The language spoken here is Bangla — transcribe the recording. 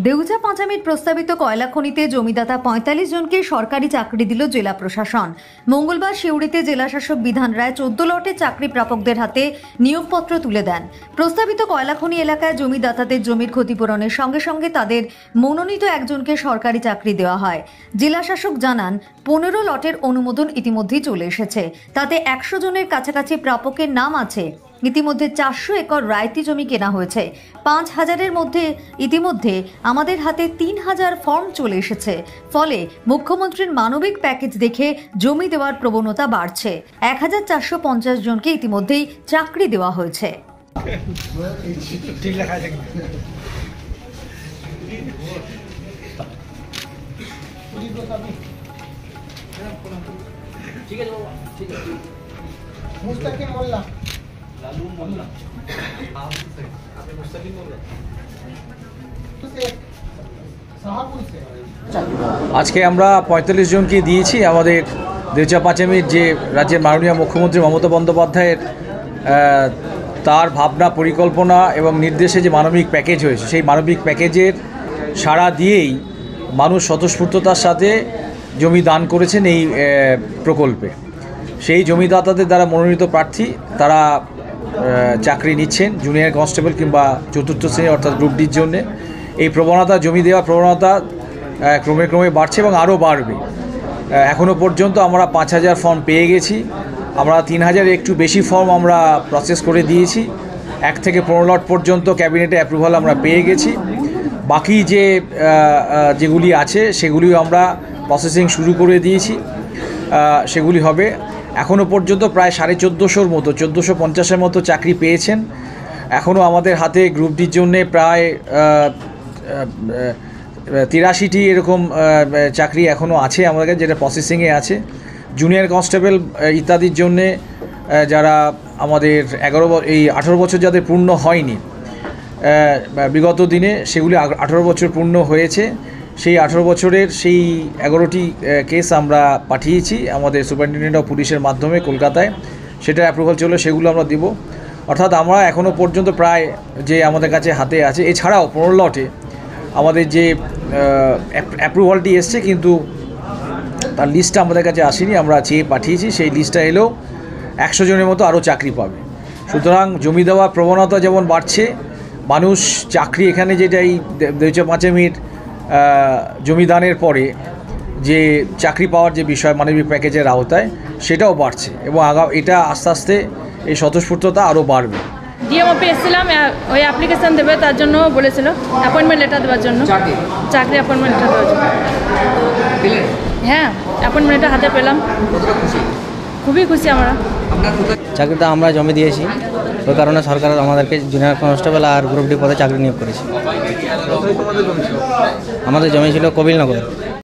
দেউচা পাঁচামির প্রস্তাবিত কয়লা খনিতে জমিদাতা ৪৫ জনকে সরকারি চাকরি দিল জেলা প্রশাসন। মঙ্গলবার সিউড়িতে জেলাশাসক বিধান রায় ১৪ লটে চাকরি প্রাপকদের হাতে নিয়োগপত্র তুলে দেন। প্রস্তাবিত কয়লা খনি এলাকায় জমিদাতাদের জমির ক্ষতিপূরণের সঙ্গে সঙ্গে তাদের মনোনীত একজনকে সরকারি চাকরি দেওয়া হয়। জেলাশাসক জানান, ১৫ লটের অনুমোদন ইতিমধ্যেই চলে এসেছে। তাতে ১০০ জনের কাছাকাছি প্রাপকের নাম আছে। ইতিমধ্যে ৪০০ একর রায়তি জমি কেনা হয়েছে। ৫,০০০-এর মধ্যে ইতিমধ্যে আমাদের হাতে ৩,০০০ ফর্ম চলে এসেছে। ফলে মুখ্যমন্ত্রীর মানবিক প্যাকেজ দেখে জমি দেওয়ার প্রবণতা বাড়ছে। ১,৪৫০ জনকে ইতিমধ্যেই চাকরি দেওয়া হয়েছে। আজকে আমরা ৪৫ জনকে দিয়েছি। আমাদের দেউচা পাঁচামির যে রাজ্যের মাননীয় মুখ্যমন্ত্রী মমতা বন্দ্যোপাধ্যায়ের তার ভাবনা, পরিকল্পনা এবং নির্দেশে যে মানবিক প্যাকেজ হয়েছে, সেই মানবিক প্যাকেজের সাড়া দিয়েই মানুষ স্বতঃস্ফূর্ততার সাথে জমি দান করেছেন এই প্রকল্পে। সেই জমিদাতাদের দ্বারা মনোনীত প্রার্থী তারা চাকরি নিচ্ছেন জুনিয়র কনস্টেবল কিংবা চতুর্থ শ্রেণী অর্থাৎ গ্রুপ ডির জন্যে। এই প্রবণতা, জমি দেওয়ার প্রবণতা ক্রমে বাড়ছে এবং আরও বাড়বে। এখনও পর্যন্ত আমরা ৫,০০০ ফর্ম পেয়ে গেছি। আমরা ৩,০০০ একটু বেশি ফর্ম আমরা প্রসেস করে দিয়েছি। ১ থেকে ১৫ লট পর্যন্ত ক্যাবিনেটে অ্যাপ্রুভাল আমরা পেয়ে গেছি। বাকি যেগুলি আছে সেগুলিও আমরা প্রসেসিং শুরু করে দিয়েছি, সেগুলি হবে। এখনও পর্যন্ত প্রায় ১৪৫০-র মতো, ১৪৫০-এর মতো চাকরি পেয়েছেন। এখনও আমাদের হাতে গ্রুপ ডির জন্যে প্রায় ৮৩টি এরকম চাকরি এখনও আছে আমাদের কাছে, যেটা প্রসেসিংয়ে আছে। জুনিয়র কনস্টেবল ইত্যাদির জন্যে যারা আমাদের 18 বছর যাদের পূর্ণ হয়নি বিগত দিনে, সেগুলি 18 বছর পূর্ণ হয়েছে। সেই 18 বছরের সেই 11টি কেস আমরা পাঠিয়েছি আমাদের সুপারিনটেনডেন্ট অফ পুলিশের মাধ্যমে কলকাতায়। সেটা অ্যাপ্রুভাল চলে, সেগুলো আমরা দেব। অর্থাৎ আমরা এখনও পর্যন্ত প্রায় যে আমাদের কাছে হাতে আছে, এছাড়াও 15 লটে আমাদের যে অ্যাপ্রুভালটি এসছে, কিন্তু তার লিস্টটা আমাদের কাছে আসেনি, আমরা চেয়ে পাঠিয়েছি। সেই লিস্টটা এলেও 100 জনের মতো আরও চাকরি পাবে। সুতরাং জমি দেওয়ার প্রবণতা যেমন বাড়ছে, মানুষ চাকরি এখানে যেটা এই দেউচা পাঁচামির জমিদানের পরে যে চাকরি পাওয়ার যে বিষয় মানবিক প্যাকেজের আওতায়, সেটাও বাড়ছে এবং এটা আস্তে আস্তে এই স্বতঃস্ফূর্ততা আরও বাড়বে। ডিএম অফিসে এসেছিলাম, ওই অ্যাপ্লিকেশান দেবে, তার জন্য বলেছিল অ্যাপয়েন্টমেন্ট লেটার দেওয়ার জন্য, চাকরি অ্যাপয়েন্টমেন্ট লেটার দেওয়ার জন্য। হ্যাঁ, অ্যাপয়েন্টমেন্ট লেটার হাতে পেলাম, খুবই খুশি আমরা। চাকরিটা আমরা জমি দিয়েছি, ওই কারণে সরকার আমাদেরকে জুনিয়র কনস্টেবল আর গ্রুপ ডি পদে চাকরি নিয়োগ করেছে। আমাদের জমি ছিল কবিলনগর।